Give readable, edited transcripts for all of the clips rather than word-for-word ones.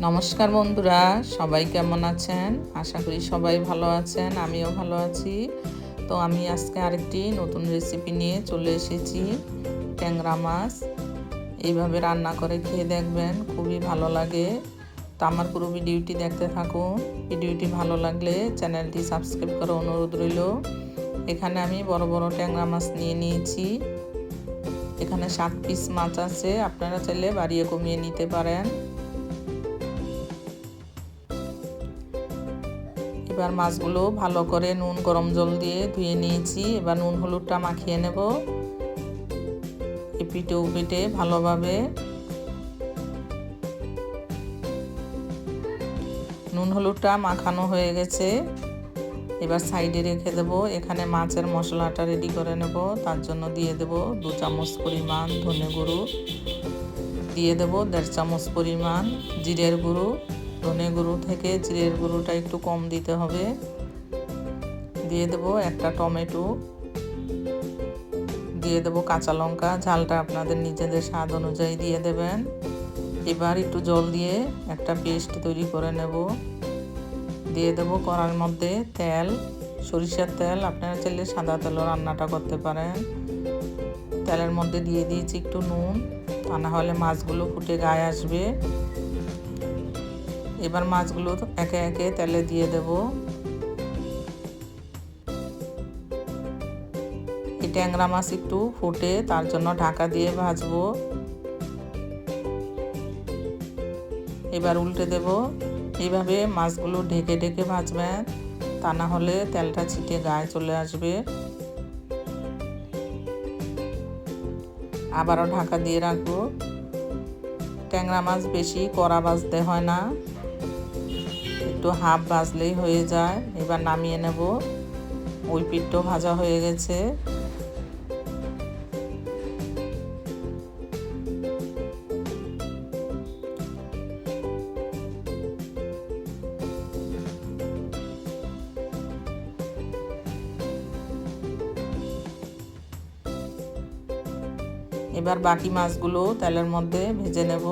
নমস্কার বন্ধুরা, সবাই কেমন আছেন? আশা করি সবাই ভালো আছেন, আমিও ভালো আছি। তো আমি আজকে আরেকটি নতুন রেসিপি নিয়ে চলে এসেছি। ট্যাংরা মাছ এইভাবে রান্না করে খেয়ে দেখবেন, খুবই ভালো লাগে। তো আমার পুরো ভিডিওটি দেখতে থাকুন। ভিডিওটি ভালো লাগলে চ্যানেলটি সাবস্ক্রাইব করার অনুরোধ রইল। এখানে আমি বড় বড় ট্যাংরা মাছ নিয়ে নিয়েছি। এখানে 7 পিস মাছ আছে, আপনারা চাইলে বাড়িয়ে কমিয়ে নিতে পারেন। এবার মাছগুলো ভালো করে নুন গরম জল দিয়ে ধুয়ে নিয়েছি। এবার নুন হলুদটা মাখিয়ে নেব এপিঠে ওপিঠে ভালোভাবে। নুন হলুদটা মাখানো হয়ে গেছে, এবার সাইডে রেখে দেব। এখানে মাছের মশলাটা রেডি করে নেব। তার জন্য দিয়ে দেব 2 চামচ পরিমাণ ধনে গুঁড়ো, দিয়ে দেব 1.5 চামচ পরিমাণ জিরের গুঁড়ো। ধনে গুঁড়ো থেকে জিরের গুঁড়োটা একটু কম দিতে হবে। দিয়ে দেব একটা টমেটো, দিয়ে দেব কাঁচা লঙ্কা, ঝালটা আপনাদের নিজেদের স্বাদ অনুযায়ী দিয়ে দেবেন। এবার একটু জল দিয়ে একটা পেস্ট তৈরি করে নেব। দিয়ে দেব কড়ার মধ্যে তেল, সরিষার তেল, আপনারা চাইলে সাদা তেলও রান্নাটা করতে পারেন। তেলের মধ্যে দিয়ে দিয়েছি একটু নুন, তা না হলে মাছগুলো ফুটে গায়ে আসবে। এবার মাছগুলো একে একে তেলে দিয়ে দেব। এই ট্যাংরা মাছ একটু ফুটে, তার জন্য ঢাকা দিয়ে ভাজবো। এবার উল্টে দেব। এইভাবে মাছগুলো ঢেকে ঢেকে ভাজবেন, তা না হলে তেলটা ছিটে গায়ে চলে আসবে। আবারও ঢাকা দিয়ে রাখবো। ট্যাংরা মাছ বেশি কড়া ভাজতে হয় না, একটু হাফ ভাজলেই হয়ে যায়। এবার নামিয়ে নেব। ওই পিঠটাও ভাজা হয়ে গেছে। এবার বাকি মাছগুলো তেলের মধ্যে ভেজে নেব।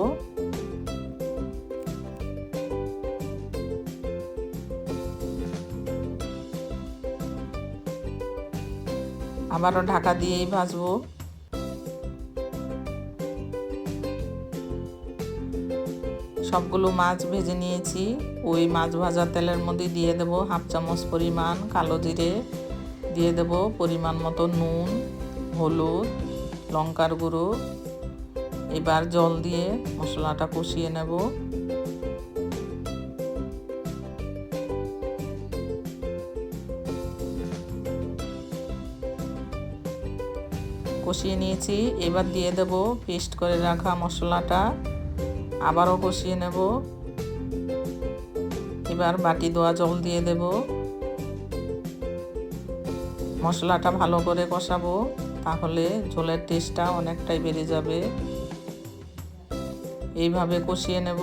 আবারও ঢাকা দিয়েই ভাজবো। সবগুলো মাছ ভেজে নিয়েছি। ওই মাছ ভাজা তেলের মধ্যে দিয়ে দেব হাফ চামচ পরিমাণ কালো জিরে, দিয়ে দেব পরিমাণ মতো নুন, হলুদ, লঙ্কার গুঁড়ো। এবার জল দিয়ে মশলাটা কষিয়ে নেব। কষিয়ে নিয়েছি, এবার দিয়ে দেব পেস্ট করে রাখা মশলাটা, আবারও কষিয়ে নেব। এবার বাটি ধোয়া জল দিয়ে দেব। মশলাটা ভালো করে কষাবো, তাহলে ঝোলের টেস্টটা অনেকটাই বেড়ে যাবে। এইভাবে কষিয়ে নেব।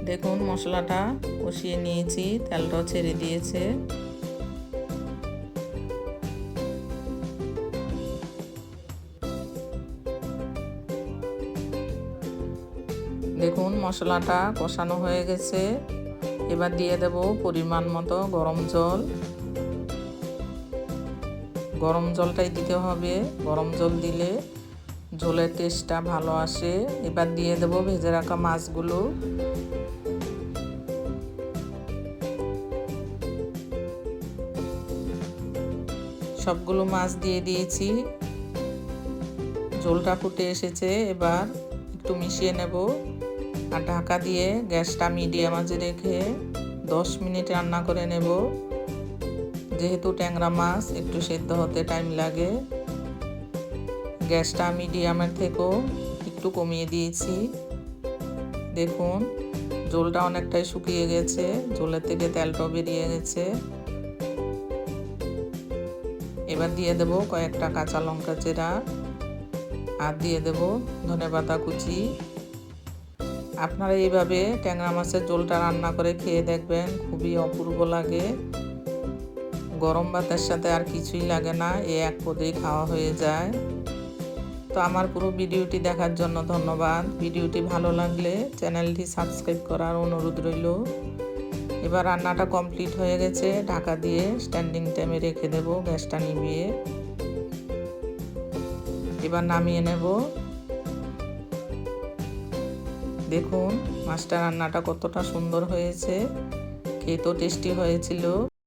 দেখুন মশলাটা কষিয়ে নিয়েছি, তেলটাও ছেড়ে দিয়েছে। দেখুন মশলাটা কষানো হয়ে গেছে। এবার দিয়ে দেব পরিমাণ মতো গরম জল। গরম জলটাই দিতে হবে, গরম জল দিলে ঝোলের টেস্টটা ভালো আসে। এবার দিয়ে দেব ভেজে রাখা মাছগুলো। সবগুলো মাছ দিয়ে দিয়েছি। ঝোলটা ফুটে এসেছে, এবার একটু মিশিয়ে নেব। আর ঢাকা দিয়ে গ্যাসটা মিডিয়াম আঁচে রেখে 10 মিনিট রান্না করে নেব। যেহেতু ট্যাংরা মাছ একটু সেদ্ধ হতে টাইম লাগে, গ্যাসটা মিডিয়ামের থেকেও একটু কমিয়ে দিয়েছি। দেখুন ঝোলটা অনেকটাই শুকিয়ে গেছে, ঝোলের থেকে তেলটাও বেরিয়ে গেছে। এবার দিয়ে দেব কয়েকটা কাঁচা লঙ্কা চেরা, আর দিয়ে দেব ধনেপাতা কুচি। আপনারা এইভাবে ট্যাংরা মাছের ঝোলটা রান্না করে খেয়ে দেখবেন, খুবই অপূর্ব লাগে। গরম ভাতের সাথে আর কিছুই লাগে না, এক পদেই খাওয়া হয়ে যায়। তো তো আমার পুরো ভিডিওটি দেখার জন্য ধন্যবাদ। ভিডিওটি ভালো লাগলে চ্যানেলটি সাবস্ক্রাইব করার অনুরোধ রইল। এবার রান্নাটা কমপ্লিট হয়ে গেছে, ঢাকা দিয়ে স্ট্যান্ডিং টাইমে রেখে দেব গ্যাসটা নিভিয়ে। এবার নামিয়ে নেব। দেখুন মাছটা রান্নাটা কতটা সুন্দর হয়েছে, খেতেও টেস্টি হয়েছিল।